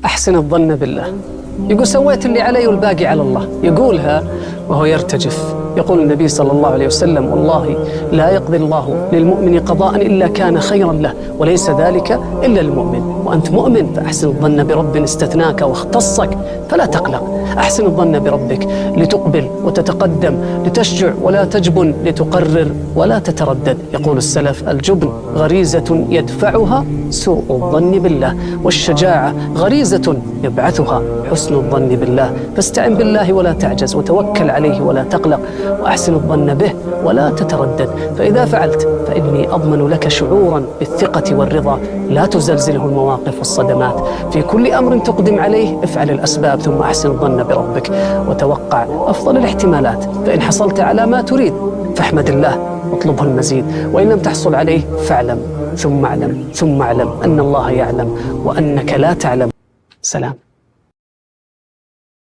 أحسن الظن بالله. يقول سويت اللي علي والباقي على الله. يقولها وهو يرتجف. يقول النبي صلى الله عليه وسلم: والله لا يقضي الله للمؤمن قضاء إلا كان خيرا له، وليس ذلك إلا المؤمن. وأنت مؤمن فأحسن الظن برب استثناك واختصك فلا تقلق. أحسن الظن بربك لتقبل وتتقدم، لتشجع ولا تجبن، لتقرر ولا تتردد. يقول السلف: الجبن غريزة يدفعها سوء الظن بالله، والشجاعة غريزة يبعثها حسن الظن بالله. فاستعن بالله ولا تعجز، وتوكل عليه ولا تقلق، وأحسن الظن به ولا تتردد. فإذا فعلت فإني أضمن لك شعورا بالثقة والرضا لا تزلزله المواقف والصدمات. في كل أمر تقدم عليه افعل الأسباب، ثم أحسن الظن بربك وتوقع أفضل الاحتمالات. فإن حصلت على ما تريد فاحمد الله واطلبه المزيد، وإن لم تحصل عليه فاعلم ثم اعلم ثم اعلم أن الله يعلم وأنك لا تعلم. سلام.